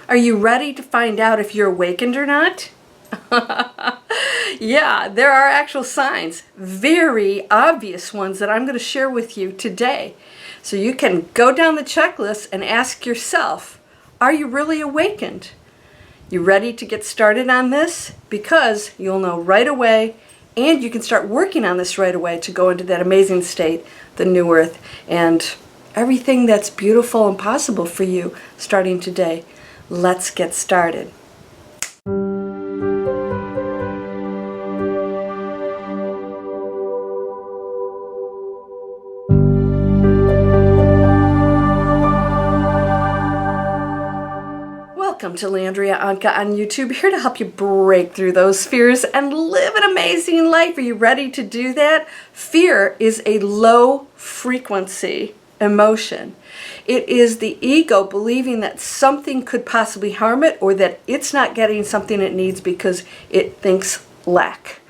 Are you ready to find out if you're awakened or not? Yeah, there are actual signs, very obvious ones that I'm going to share with you today. So you can go down the checklist and ask yourself, are you really awakened? You ready to get started on this? Because you'll know right away, and you can start working on this right away to go into that amazing state, the new earth, and everything that's beautiful and possible for you starting today. Let's get started. Welcome to Landria Onkka on YouTube, here to help you break through those fears and live an amazing life. Are you ready to do that? Fear is a low frequency emotion. It is the ego believing that something could possibly harm it, or that it's not getting something it needs because it thinks lack.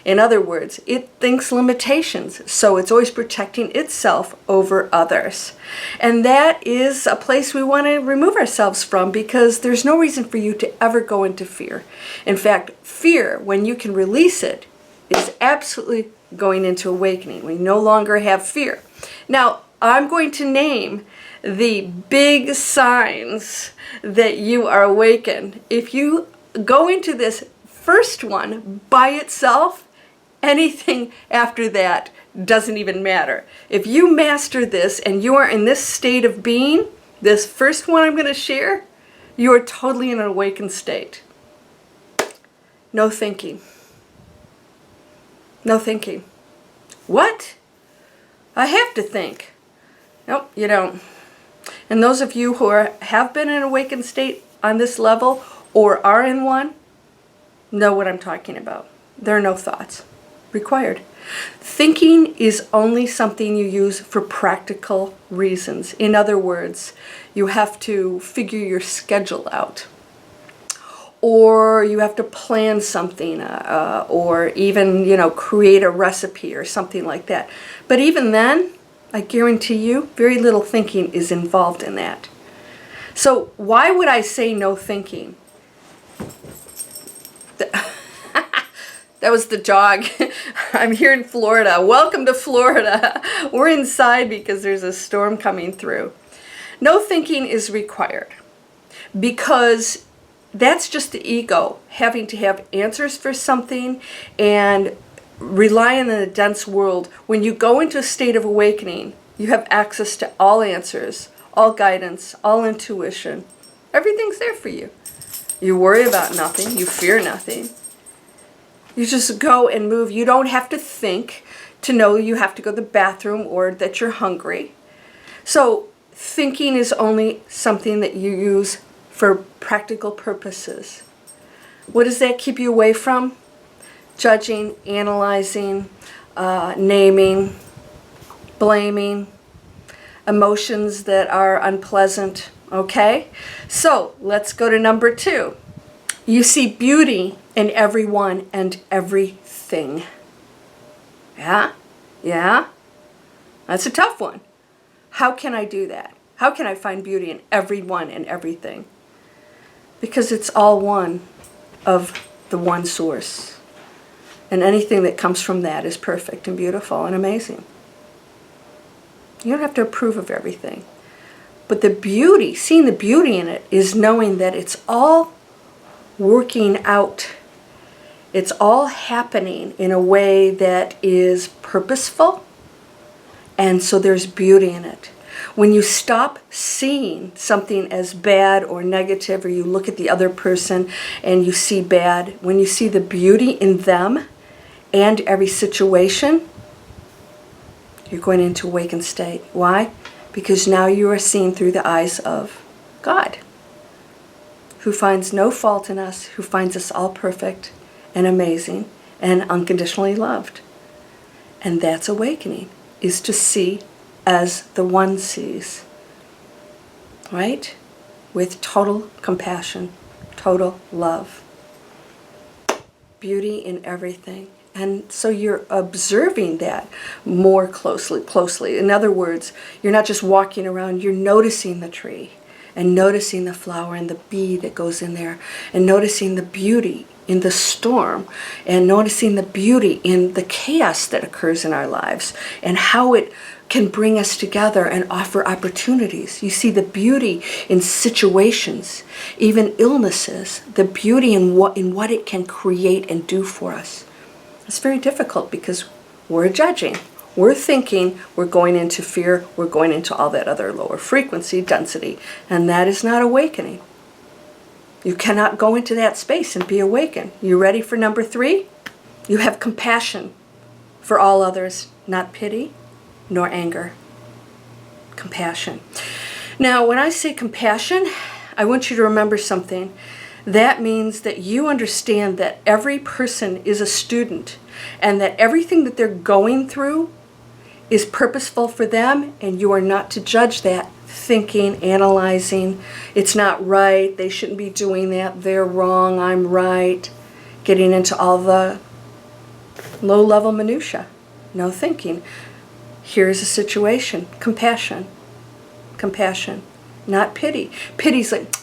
In other words, it thinks limitations, so it's always protecting itself over others. And that is a place we want to remove ourselves from, because there's no reason for you to ever go into fear. In fact, fear, when you can release it, is absolutely going into awakening. We no longer have fear. Now, I'm going to name the big signs that you are awakened. If you go into this first one by itself, anything after that doesn't even matter. If you master this and you are in this state of being, this first one I'm going to share, you are totally in an awakened state. No thinking. No thinking. What? I have to think. Nope, you don't. And those of you who have been in an awakened state on this level or are in one know what I'm talking about. There are no thoughts required. Thinking is only something you use for practical reasons. In other words, you have to figure your schedule out, or you have to plan something, or even, create a recipe or something like that. But even then, I guarantee you, very little thinking is involved in that. So why would I say no thinking? That was the dog. I'm here in Florida. Welcome to Florida. We're inside because there's a storm coming through. No thinking is required, because that's just the ego having to have answers for something and relying on a dense world. When you go into a state of awakening, you have access to all answers, all guidance, all intuition. Everything's there for you. You worry about nothing. You fear nothing. You just go and move. You don't have to think to know you have to go to the bathroom or that you're hungry. So thinking is only something that you use for practical purposes. What does that keep you away from? Judging, analyzing, naming, blaming, emotions that are unpleasant. Okay? So let's go to number 2. You see beauty in everyone and everything. Yeah? That's a tough one. How can I do that? How can I find beauty in everyone and everything? Because it's all one of the one source. And anything that comes from that is perfect and beautiful and amazing. You don't have to approve of everything. But the beauty, seeing the beauty in it, is knowing that it's all working out. It's all happening in a way that is purposeful, and so there's beauty in it. When you stop seeing something as bad or negative, or you look at the other person and you see bad, when you see the beauty in them and every situation, you're going into awakened state. Why? Because now you are seeing through the eyes of God, who finds no fault in us, who finds us all perfect and amazing and unconditionally loved. And that's awakening, is to see as the one sees, right? With total compassion, total love, beauty in everything. And so you're observing that more closely. In other words, you're not just walking around, you're noticing the tree and noticing the flower and the bee that goes in there, and noticing the beauty in the storm, and noticing the beauty in the chaos that occurs in our lives, and how it can bring us together and offer opportunities. You see the beauty in situations, even illnesses, the beauty in what it can create and do for us. It's very difficult because we're judging. We're thinking, we're going into fear, we're going into all that other lower frequency density, and that is not awakening. You cannot go into that space and be awakened. You ready for number 3? You have compassion for all others, not pity nor anger. Compassion. Now, when I say compassion, I want you to remember something. That means that you understand that every person is a student, and that everything that they're going through is purposeful for them, and you are not to judge that, thinking, analyzing, it's not right, they shouldn't be doing that, they're wrong, I'm right, getting into all the low-level minutia. No thinking. Here's a situation. Compassion. Compassion. Not pity. Pity's like,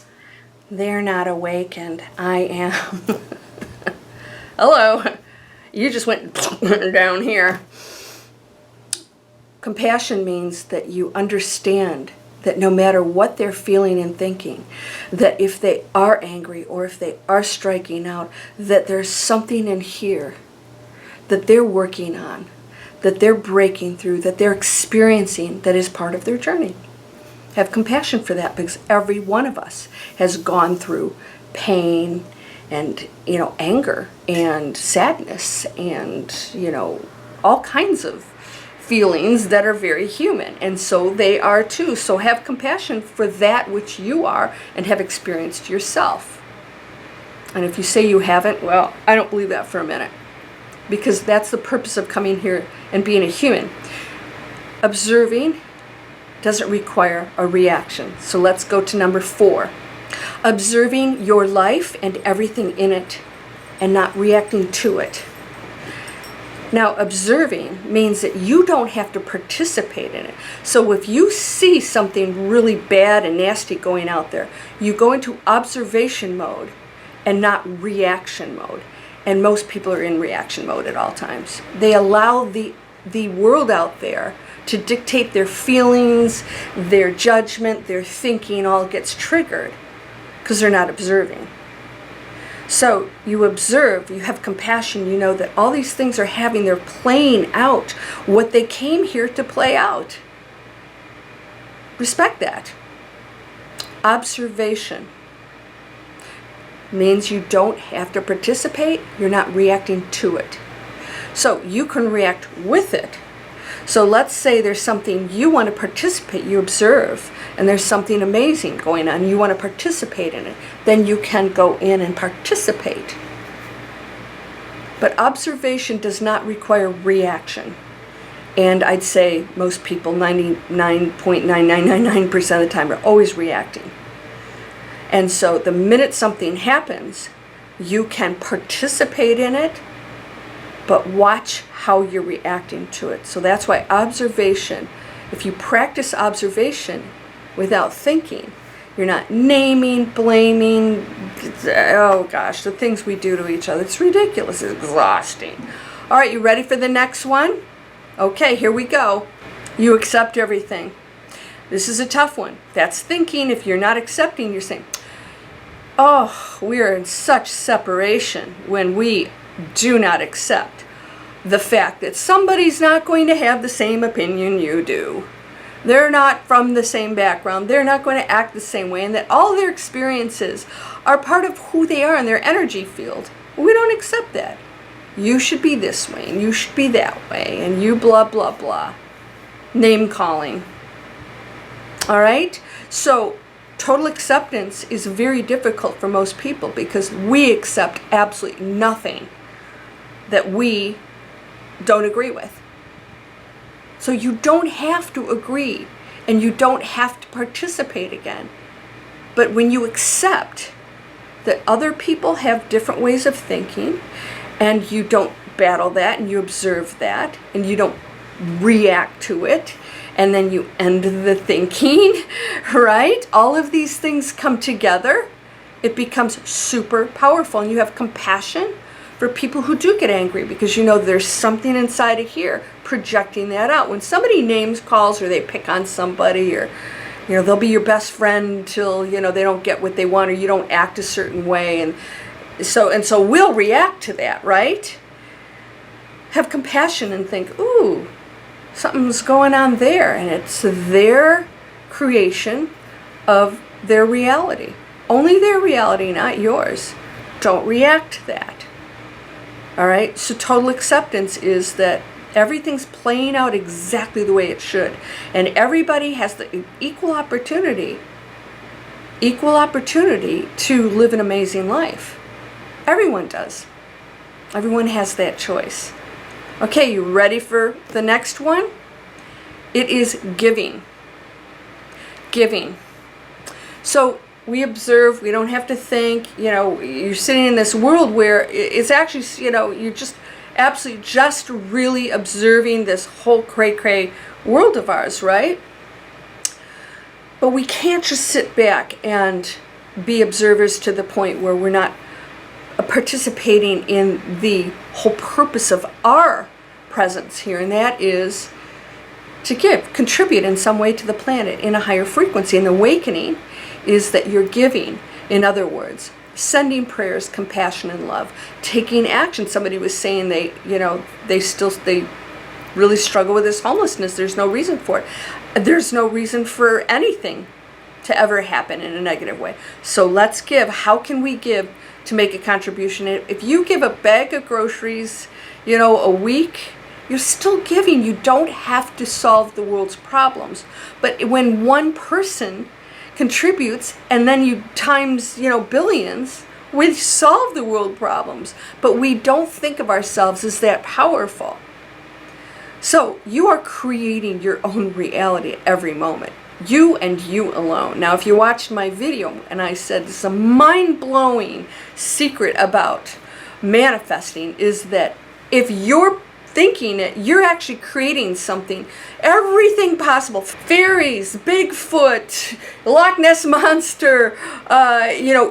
they're not awakened, I am. Hello. You just went down here. Compassion means that you understand that no matter what they're feeling and thinking, that if they are angry or if they are striking out, that there's something in here that they're working on, that they're breaking through, that they're experiencing, that is part of their journey. Have compassion for that, because every one of us has gone through pain and, anger and sadness and, all kinds of feelings that are very human, and so they are too. So have compassion for that which you are and have experienced yourself. And if you say you haven't, well, I don't believe that for a minute, because that's the purpose of coming here and being a human. Observing doesn't require a reaction. So let's go to number 4. Observing your life and everything in it and not reacting to it. Now, observing means that you don't have to participate in it. So if you see something really bad and nasty going out there, you go into observation mode and not reaction mode. And most people are in reaction mode at all times. They allow the world out there to dictate their feelings, their judgment, their thinking all gets triggered because they're not observing. So you observe, you have compassion, you know that all these things are they're playing out what they came here to play out. Respect that. Observation means you don't have to participate, you're not reacting to it. So you can react with it. So let's say there's something you want to participate, you observe, and there's something amazing going on, you want to participate in it, then you can go in and participate. But observation does not require reaction. And I'd say most people, 99.9999% of the time, are always reacting. And so the minute something happens, you can participate in it, but watch how you're reacting to it. So that's why observation, if you practice observation without thinking, you're not naming, blaming, oh gosh, the things we do to each other. It's ridiculous, it's exhausting. All right, you ready for the next one? Okay, here we go. You accept everything. This is a tough one. That's thinking. If you're not accepting, you're saying, oh, we are in such separation when we do not accept the fact that somebody's not going to have the same opinion you do. They're not from the same background. They're not going to act the same way, and that all their experiences are part of who they are in their energy field. We don't accept that. You should be this way, and you should be that way, and you blah, blah, blah. Name calling. All right? So total acceptance is very difficult for most people because we accept absolutely nothing that we don't agree with. So you don't have to agree and you don't have to participate again. But when you accept that other people have different ways of thinking and you don't battle that and you observe that and you don't react to it and then you end the thinking, right? All of these things come together. It becomes super powerful, and you have compassion for people who do get angry, because you know there's something inside of here projecting that out. When somebody names calls, or they pick on somebody, or they'll be your best friend until they don't get what they want, or you don't act a certain way, and so we'll react to that, right? Have compassion and think, ooh, something's going on there, and it's their creation of their reality. Only their reality, not yours. Don't react to that. All right? So total acceptance is that everything's playing out exactly the way it should. And everybody has the equal opportunity to live an amazing life. Everyone does. Everyone has that choice. Okay, you ready for the next one? It is giving. Giving. So we observe, we don't have to think, you're sitting in this world where it's actually, you're just absolutely just really observing this whole cray-cray world of ours, right? But we can't just sit back and be observers to the point where we're not participating in the whole purpose of our presence here, and that is to contribute in some way to the planet in a higher frequency. And awakening is that you're giving. In other words, sending prayers, compassion, and love, taking action. Somebody was saying they really struggle with this homelessness. There's no reason for it. There's no reason for anything to ever happen in a negative way. So let's give. How can we give to make a contribution? If you give a bag of groceries, a week, you're still giving. You don't have to solve the world's problems. But when one person contributes, and then you times, billions, we solve the world problems. But we don't think of ourselves as that powerful. So you are creating your own reality at every moment. You and you alone. Now, if you watched my video and I said this is a mind-blowing secret about manifesting, is that if you're thinking it, you're actually creating something, everything possible. Fairies, Bigfoot, Loch Ness Monster,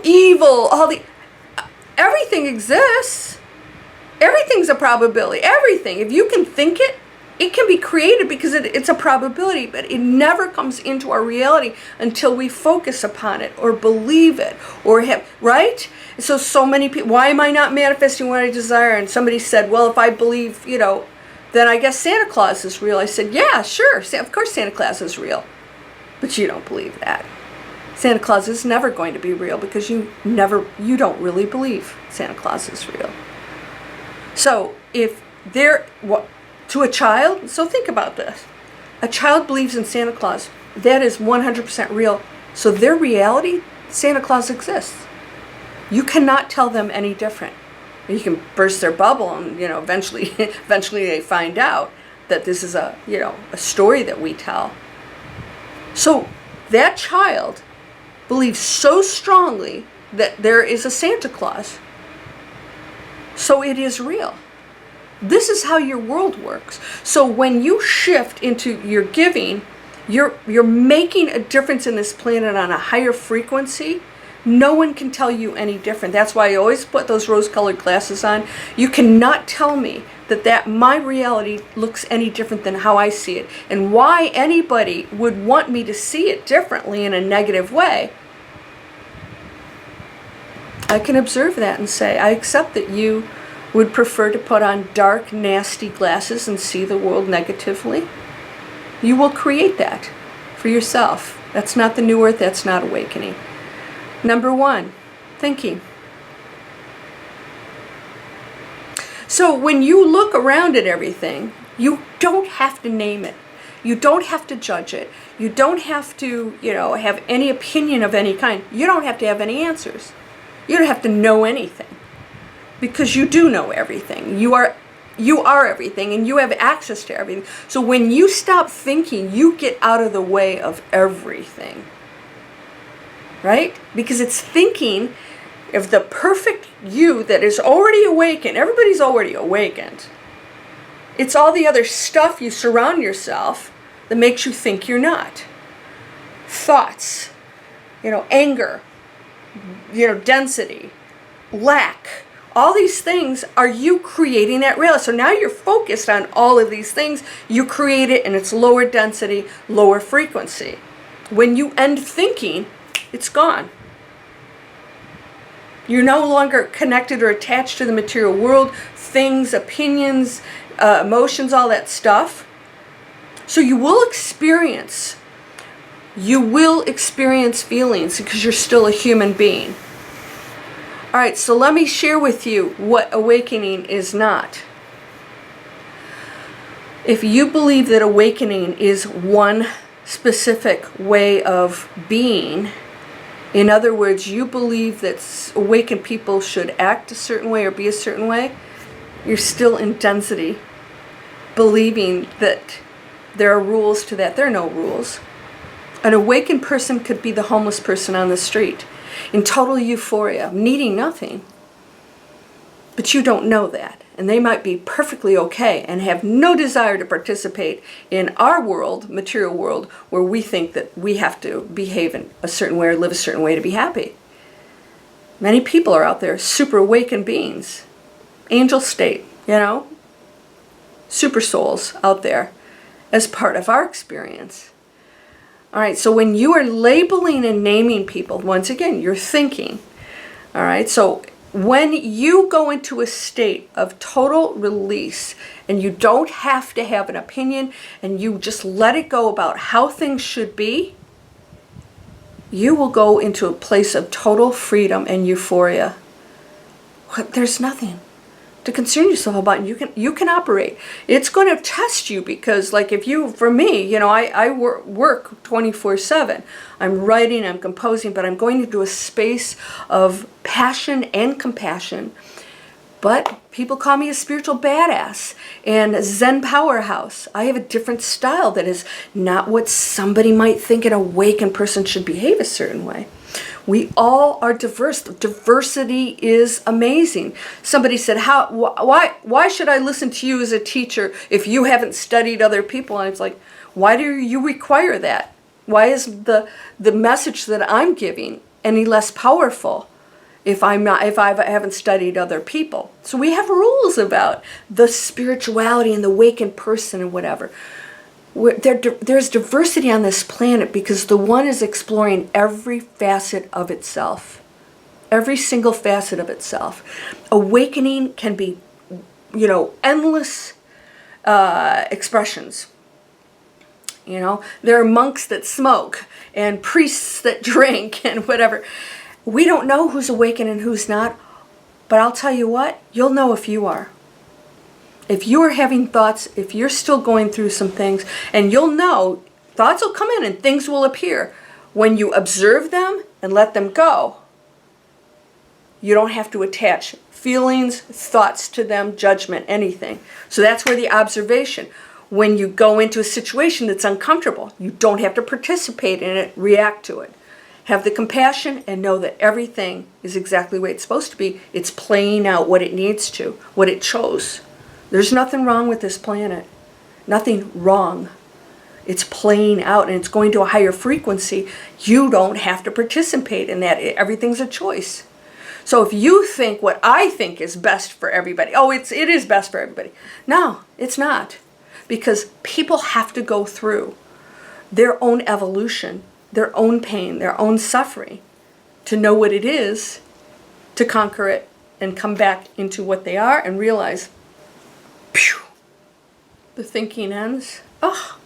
evil, everything exists. Everything's a probability. Everything. If you can think it, it can be created because it's a probability, but it never comes into our reality until we focus upon it or believe it or have, right? So many people, why am I not manifesting what I desire? And somebody said, well, if I believe, then I guess Santa Claus is real. I said, yeah, sure, of course Santa Claus is real. But you don't believe that. Santa Claus is never going to be real because you don't really believe Santa Claus is real. So to a child, so think about this. A child believes in Santa Claus. That is 100% real. So their reality, Santa Claus exists. You cannot tell them any different. You can burst their bubble and, eventually they find out that this is a story that we tell. So that child believes so strongly that there is a Santa Claus. So it is real. This is how your world works. So when you shift into your giving, you're making a difference in this planet on a higher frequency. No one can tell you any different. That's why I always put those rose-colored glasses on. You cannot tell me that my reality looks any different than how I see it. And why anybody would want me to see it differently in a negative way, I can observe that and say, I accept that you would prefer to put on dark, nasty glasses and see the world negatively. You will create that for yourself. That's not the new earth. That's not awakening. Number 1, thinking. So when you look around at everything, you don't have to name it. You don't have to judge it. You don't have to, have any opinion of any kind. You don't have to have any answers. You don't have to know anything. Because you do know everything. You are everything, and you have access to everything. So when you stop thinking, you get out of the way of everything. Right? Because it's thinking of the perfect you that is already awakened. Everybody's already awakened. It's all the other stuff you surround yourself, that makes you think you're not. Thoughts, anger, density, lack. All these things are you creating that reality. So now you're focused on all of these things. You create it and it's lower density, lower frequency. When you end thinking, it's gone. You're no longer connected or attached to the material world, things, opinions, emotions, all that stuff. So you will experience feelings because you're still a human being. All right, so let me share with you what awakening is not. If you believe that awakening is one specific way of being, in other words, you believe that awakened people should act a certain way or be a certain way, you're still in density, believing that there are rules to that. There are no rules. An awakened person could be the homeless person on the street in total euphoria, needing nothing. But you don't know that. And they might be perfectly okay and have no desire to participate in our world, material world, where we think that we have to behave in a certain way or live a certain way to be happy. Many people are out there, super awakened beings, angel state, super souls out there as part of our experience. All right, so when you are labeling and naming people, once again, you're thinking. All right, so when you go into a state of total release and you don't have to have an opinion and you just let it go about how things should be, you will go into a place of total freedom and euphoria. There's nothing to concern yourself about. You can operate. It's going to test you because, for me, I work 24/7. I'm writing, I'm composing, but I'm going into a space of passion and compassion. But people call me a spiritual badass and a Zen powerhouse. I have a different style that is not what somebody might think an awakened person should behave a certain way. We all are diverse. Diversity is amazing. Somebody said, why should I listen to you as a teacher if you haven't studied other people? And it's like, why do you require that? Why is the message that I'm giving any less powerful if I haven't studied other people? So we have rules about the spirituality and the awakened person and whatever. There's diversity on this planet because the one is exploring every facet of itself. Every single facet of itself. Awakening can be, endless expressions. There are monks that smoke and priests that drink and whatever. We don't know who's awakened and who's not, but I'll tell you what, you'll know if you are. If you are having thoughts, if you're still going through some things, and you'll know, thoughts will come in and things will appear. When you observe them and let them go, you don't have to attach feelings, thoughts to them, judgment, anything. So that's where the observation. When you go into a situation that's uncomfortable, you don't have to participate in it, react to it. Have the compassion and know that everything is exactly the way it's supposed to be. It's playing out what it needs to, what it chose. There's nothing wrong with this planet. Nothing wrong. It's playing out and it's going to a higher frequency. You don't have to participate in that. Everything's a choice. So if you think what I think is best for everybody, it is best for everybody. No, it's not. Because people have to go through their own evolution, their own pain, their own suffering to know what it is, to conquer it and come back into what they are and realize, phew, the thinking ends. Oh,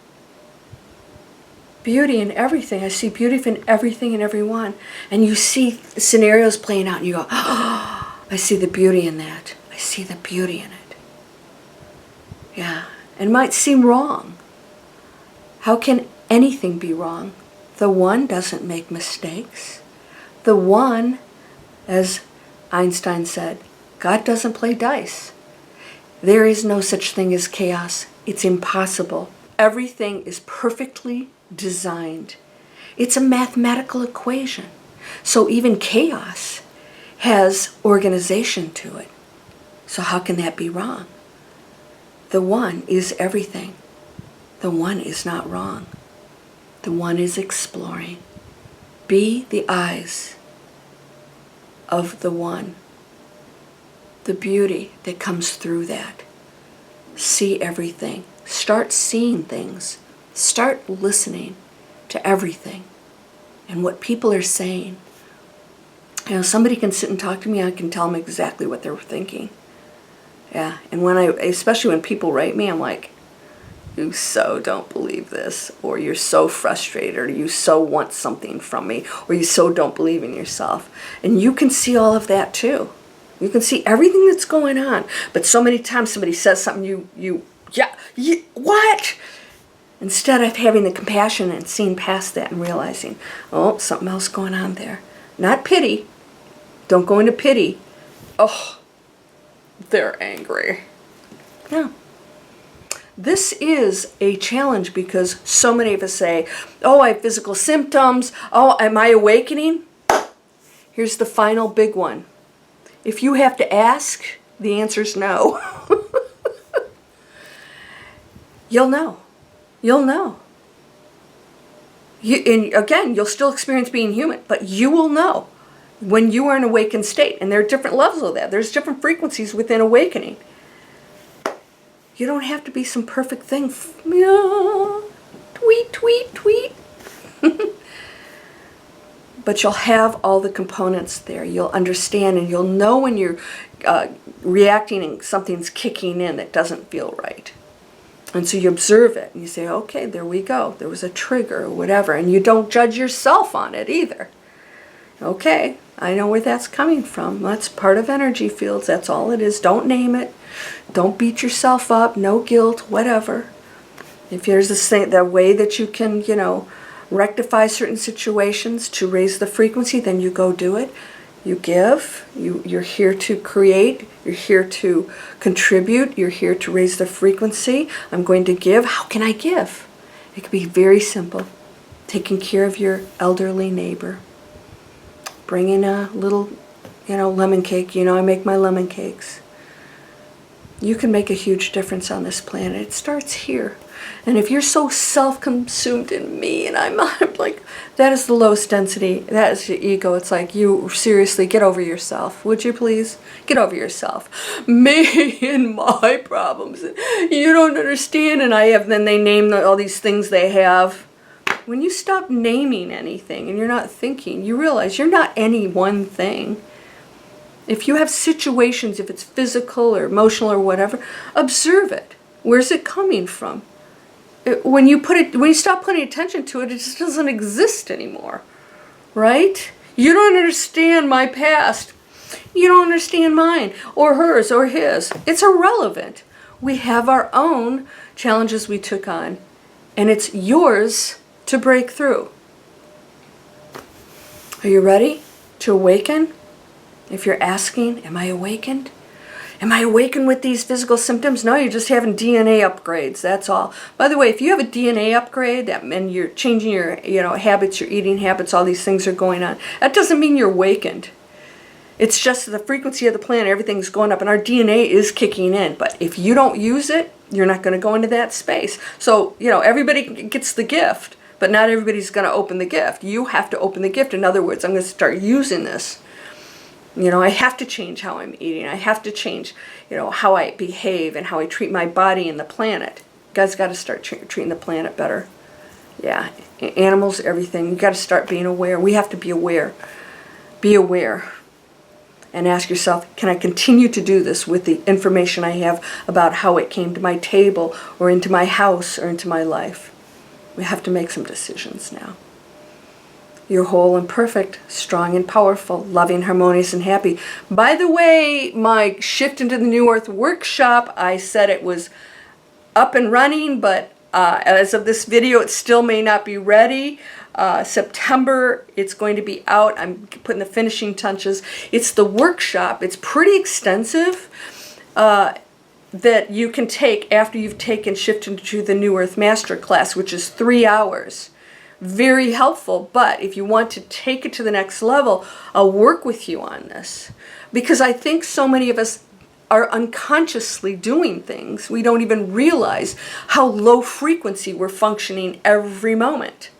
beauty in everything. I see beauty in everything and everyone. And you see scenarios playing out and you go, oh, I see the beauty in that. I see the beauty in it. Yeah, it might seem wrong. How can anything be wrong? The one doesn't make mistakes. The one, as Einstein said, God doesn't play dice. There is no such thing as chaos. It's impossible. Everything is perfectly designed. It's a mathematical equation. So even chaos has organization to it. So how can that be wrong? The one is everything. The one is not wrong. The one is exploring. Be the eyes of the one. The beauty that comes through that. See everything. Start seeing things. Start listening to everything and what people are saying. You know, somebody can sit and talk to me, I can tell them exactly what they're thinking. Yeah, and especially when people write me, I'm like, you so don't believe this, or you're so frustrated, or you so want something from me, or you so don't believe in yourself. And you can see all of that too. You can see everything that's going on. But so many times somebody says something, what? Instead of having the compassion and seeing past that and realizing, oh, something else going on there. Not pity. Don't go into pity. Oh, they're angry. No. This is a challenge because so many of us say, oh, I have physical symptoms. Oh, am I awakening? Here's the final big one. If you have to ask, the answer's no. You'll know. You'll know. And again, you'll still experience being human, but you will know when you are in an awakened state. And there are different levels of that. There's different frequencies within awakening. You don't have to be some perfect thing. Yeah. Tweet, tweet, tweet. But you'll have all the components there. You'll understand and you'll know when you're reacting and something's kicking in that doesn't feel right. And so you observe it and you say, okay, there we go. There was a trigger or whatever. And you don't judge yourself on it either. Okay, I know where that's coming from. That's part of energy fields. That's all it is. Don't name it. Don't beat yourself up. No guilt, whatever. If there's the way that you can, rectify certain situations to raise the frequency, then you go do it. You give. You're here to create. You're here to contribute. You're here to raise the frequency. I'm going to give. How can I give? It could be very simple. Taking care of your elderly neighbor. Bringing a little, lemon cake. I make my lemon cakes. You can make a huge difference on this planet. It starts here. And if you're so self-consumed in me, and I'm like, that is the lowest density. That is your ego. It's like, you seriously get over yourself. Would you please? Get over yourself. Me and my problems. You don't understand. And then they name all these things they have. When you stop naming anything and you're not thinking, you realize you're not any one thing. If you have situations, if it's physical or emotional or whatever, observe it. Where's it coming from? When you stop putting attention to it, it just doesn't exist anymore, right? You don't understand my past. You don't understand mine or hers or his. It's irrelevant. We have our own challenges we took on, and it's yours to break through. Are you ready to awaken? If you're asking, am I awakened? Am I awakened with these physical symptoms? No, you're just having DNA upgrades, that's all. By the way, if you have a DNA upgrade and you're changing your habits, your eating habits, all these things are going on, that doesn't mean you're awakened. It's just the frequency of the planet, everything's going up, and our DNA is kicking in. But if you don't use it, you're not going to go into that space. So, everybody gets the gift, but not everybody's going to open the gift. You have to open the gift. In other words, I'm going to start using this. I have to change how I'm eating. I have to change, how I behave and how I treat my body and the planet. You guys got to start treating the planet better. Yeah, animals, everything. You got to start being aware. We have to be aware. Be aware. And ask yourself, can I continue to do this with the information I have about how it came to my table or into my house or into my life? We have to make some decisions now. You're whole and perfect, strong and powerful, loving, harmonious, and happy. By the way, my Shift into the New Earth workshop, I said it was up and running, but as of this video, it still may not be ready. September, it's going to be out. I'm putting the finishing touches. It's the workshop. It's pretty extensive that you can take after you've taken Shift into the New Earth Masterclass, which is 3 hours. Very helpful, but if you want to take it to the next level, I'll work with you on this. Because I think so many of us are unconsciously doing things. We don't even realize how low frequency we're functioning every moment.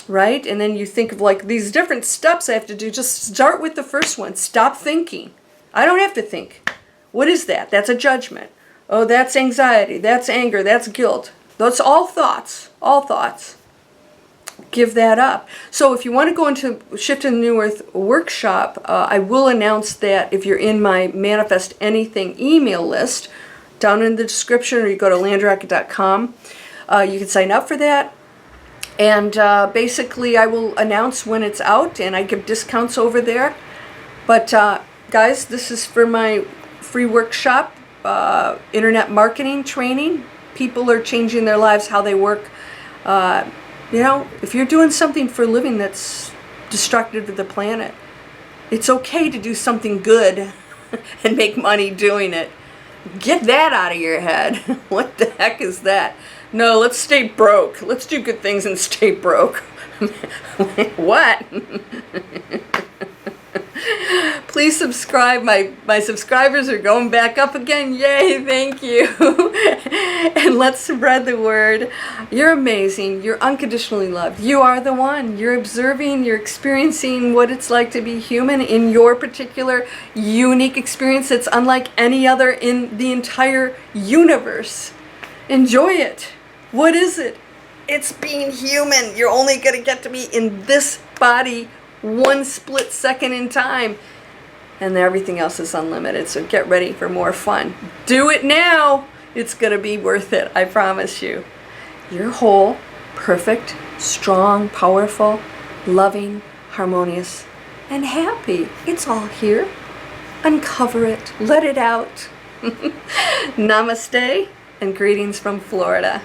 Right? And then you think of like these different steps I have to do. Just start with the first one. Stop thinking. I don't have to think. What is that? That's a judgment. Oh, that's anxiety. That's anger. That's guilt. That's all thoughts. All thoughts. Give that up. So if you want to go into Shift in the New Earth workshop, I will announce that if you're in my Manifest Anything email list, down in the description, or you go to landriaonkka.com, you can sign up for that. And basically, I will announce when it's out, and I give discounts over there. But guys, this is for my free workshop, internet marketing training. People are changing their lives, how they work. You know, if you're doing something for a living that's destructive to the planet, it's okay to do something good and make money doing it. Get that out of your head. What the heck is that? No, let's stay broke. Let's do good things and stay broke. What? Please subscribe. My subscribers are going back up again. Yay, thank you. And let's spread the word. You're amazing. You're unconditionally loved. You are the one. You're observing, you're experiencing what it's like to be human in your particular unique experience that's unlike any other in the entire universe. Enjoy it. What is it? It's being human. You're only going to get to be in this body one split second in time. And everything else is unlimited. So get ready for more fun. Do it now. It's going to be worth it. I promise you. You're whole, perfect, strong, powerful, loving, harmonious, and happy. It's all here. Uncover it. Let it out. Namaste and greetings from Florida.